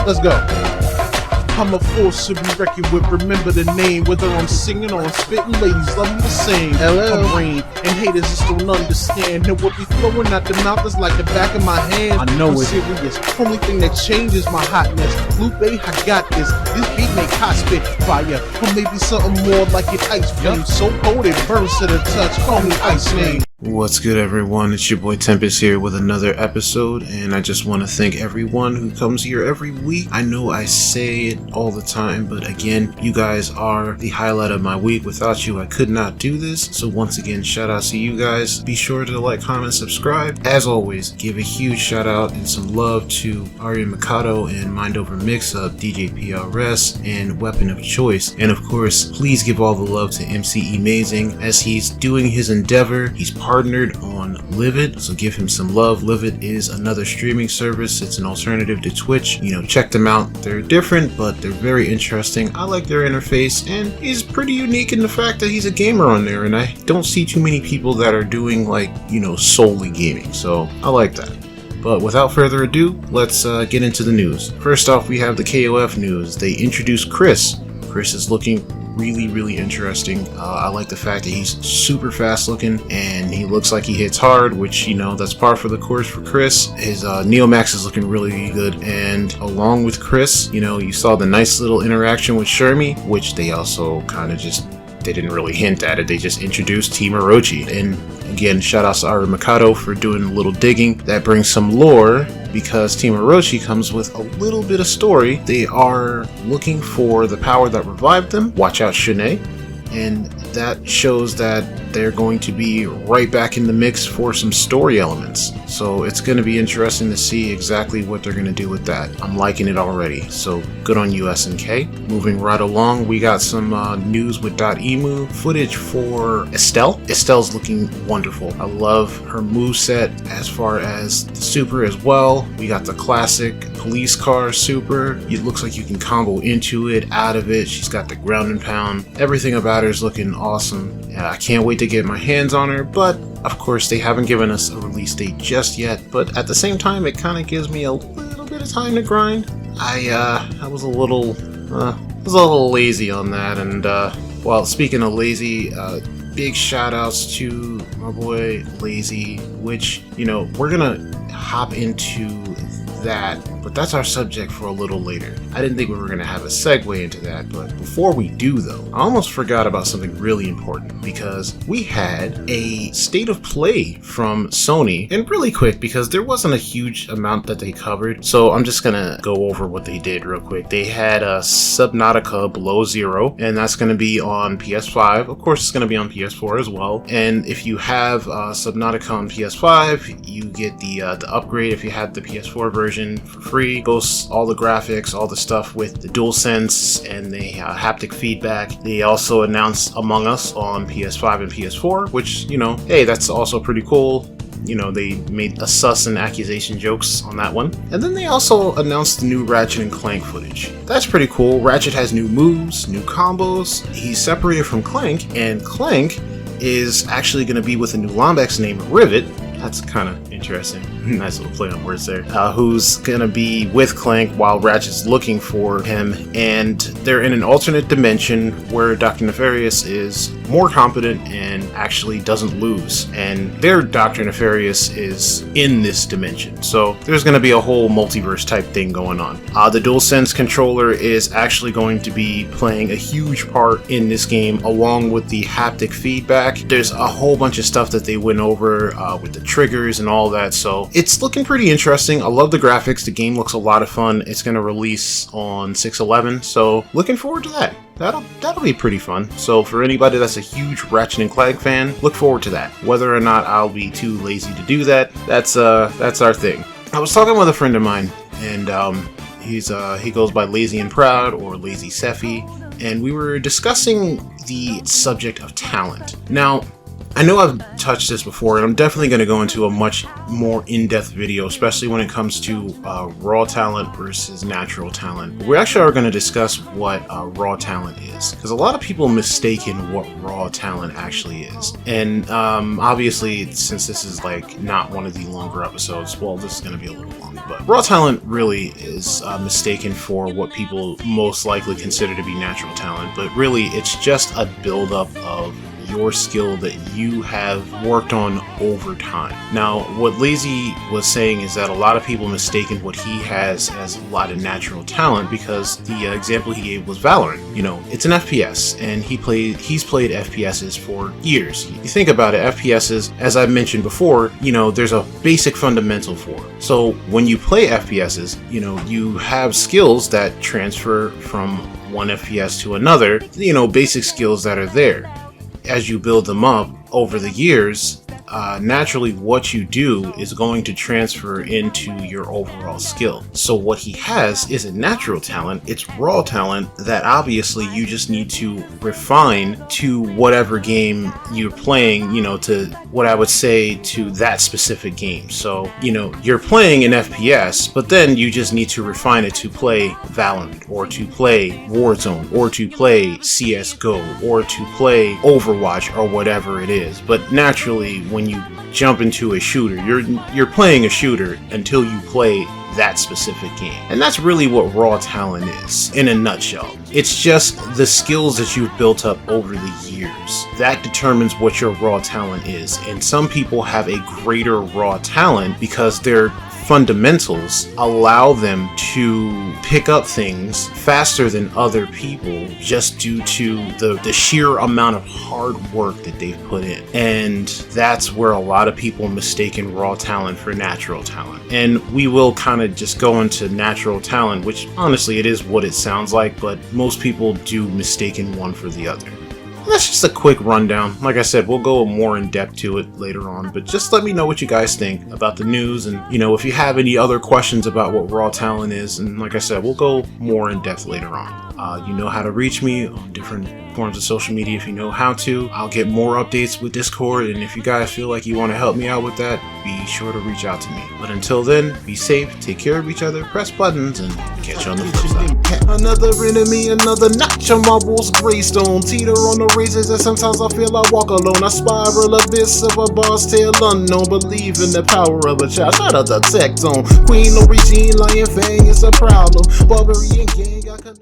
Let's go. I'm a force to be reckoned with, remember the name. Whether I'm singing or I'm spitting, ladies love me the same. Hello. I'm rain, and haters just don't understand. And what be flowing out the mouth is like the back of my hand. I know it's serious, only thing that changes my hotness. Lupe, I got this beat make hot spit fire. Or maybe something more like an ice flame. So cold it burns to the touch, call me Ice Name. What's good, everyone? It's your boy Tempestt here with another episode, and I just want to thank everyone who comes here every week. I know I say it all the time, but again, you guys are the highlight of my week. Without you, I could not do this. So once again, shout out to you guys. Be sure to like, comment, subscribe. As always, give a huge shout out and some love to Ari Mikado and Mind Over Mix-Up, DJPRS, and Weapon of Choice. And of course, please give all the love to MC Amazing as he's doing his endeavor. He's partnered on Livit, so give him some love. Livit is another streaming service. It's an alternative to Twitch. You know, check them out. They're different, but they're very interesting. I like their interface, and he's pretty unique in the fact that he's a gamer on there, and I don't see too many people that are doing, like, you know, solely gaming, so I like that. But without further ado, let's get into the news. First off, we have the KOF news. They introduced Chris. Chris is looking really interesting. I like the fact that he's super fast looking and he looks like he hits hard, which, you know, that's par for the course for Chris. His Neomax is looking really good, and along with Chris, you know, you saw the nice little interaction with Shermie, which they also kind of just, they didn't really hint at it, they just introduced Team Orochi. And again, shout out to Ari Mikado for doing a little digging. That brings some lore, because Team Orochi comes with a little bit of story. They are looking for the power that revived them. Watch out, Shanae. And that shows that they're going to be right back in the mix for some story elements. So it's going to be interesting to see exactly what they're going to do with that. I'm liking it already, so good on you, SNK. Moving right along, we got some news with .emu footage for Estel. Estel's looking wonderful. I love her moveset as far as the super as well. We got the classic police car super. It looks like you can combo into it, out of it. She's got the ground and pound. Everything about her is looking awesome. Yeah, I can't wait to get my hands on her, but of course they haven't given us a release date just yet. But at the same time, it kind of gives me a little bit of time to grind. I was a little lazy on that, and well, speaking of lazy, big shout outs to my boy Lazy, which, you know, we're gonna hop into that, but that's our subject for a little later. I didn't think we were going to have a segue into that, but before we do though, I almost forgot about something really important, because we had a state of play from Sony, and really quick because there wasn't a huge amount that they covered, so I'm just going to go over what they did real quick. They had a Subnautica Below Zero, and that's going to be on PS5. Of course, it's going to be on PS4 as well, and if you have Subnautica on PS5, you get the upgrade if you had the PS4 version for free. Boasts all the graphics, all the stuff with the DualSense and the haptic feedback. They also announced Among Us on PS5 and PS4, which, you know, hey, that's also pretty cool. You know, they made a sus and accusation jokes on that one. And then they also announced the new Ratchet and Clank footage. That's pretty cool. Ratchet has new moves, new combos. He's separated from Clank, and Clank is actually going to be with a new Lombax named Rivet. That's kind of interesting. Nice little play on words there. Who's gonna be with Clank while Ratchet's looking for him, and they're in an alternate dimension where Dr. Nefarious is more competent and actually doesn't lose, and their Dr. Nefarious is in this dimension. So there's gonna be a whole multiverse type thing going on. The DualSense controller is actually going to be playing a huge part in this game, along with the haptic feedback. There's a whole bunch of stuff that they went over with the triggers and all that, so it's looking pretty interesting. I love the graphics. The game looks a lot of fun. It's going to release on 6/11, so looking forward to that. That'll be pretty fun. So for anybody that's a huge Ratchet and Clank fan, look forward to that. Whether or not I'll be too lazy to do that, that's our thing. I was talking with a friend of mine, and he goes by Lazy and Proud, or Lazy Sephi, and we were discussing the subject of talent. Now, I know I've touched this before, and I'm definitely going to go into a much more in-depth video, especially when it comes to raw talent versus natural talent. We actually are going to discuss what raw talent is, because a lot of people mistaken what raw talent actually is. And obviously, since this is like not one of the longer episodes, well, this is going to be a little long, but raw talent really is mistaken for what people most likely consider to be natural talent, but really it's just a buildup of your skill that you have worked on over time. Now, what Lazy was saying is that a lot of people mistaken what he has as a lot of natural talent, because the example he gave was Valorant. You know, it's an FPS, and he's played FPSs for years. You think about it, FPSs, as I've mentioned before, you know, there's a basic fundamental for it. So when you play FPSs, you know, you have skills that transfer from one FPS to another, you know, basic skills that are there. As you build them up over the years, naturally what you do is going to transfer into your overall skill. So what he has isn't natural talent, it's raw talent that obviously you just need to refine to whatever game you're playing, you know, to what I would say to that specific game. So, you know, you're playing an FPS, but then you just need to refine it to play Valorant, or to play Warzone, or to play CSGO, or to play Overwatch, or whatever it is. But naturally, when you jump into a shooter, you're playing a shooter until you play that specific game. And that's really what raw talent is, in a nutshell. It's just the skills that you've built up over the years. That determines what your raw talent is. And some people have a greater raw talent because their fundamentals allow them to pick up things faster than other people, just due to the sheer amount of hard work that they've put in. And that's where a lot of people mistaken raw talent for natural talent. And we will kind of just go into natural talent, which honestly it is what it sounds like, but most people do mistaken one for the other. That's just a quick rundown. Like I said, we'll go more in depth to it later on, but just let me know what you guys think about the news, and you know, if you have any other questions about what raw talent is, and like I said, we'll go more in depth later on. You know how to reach me on different forms of social media if you know how to. I'll get more updates with Discord, and if you guys feel like you want to help me out with that, be sure to reach out to me. But until then, be safe, take care of each other, press buttons, and catch you on the flip side. Another enemy, another notch on my wolf's greystone. Teeter on the razors, and sometimes I feel I walk alone. I spiral abyss of a boss tail unknown. Believe in the power of a child. Shout out to Tech Zone. Queen or Regine, Lion Fang is a problem. Barbarian gang, I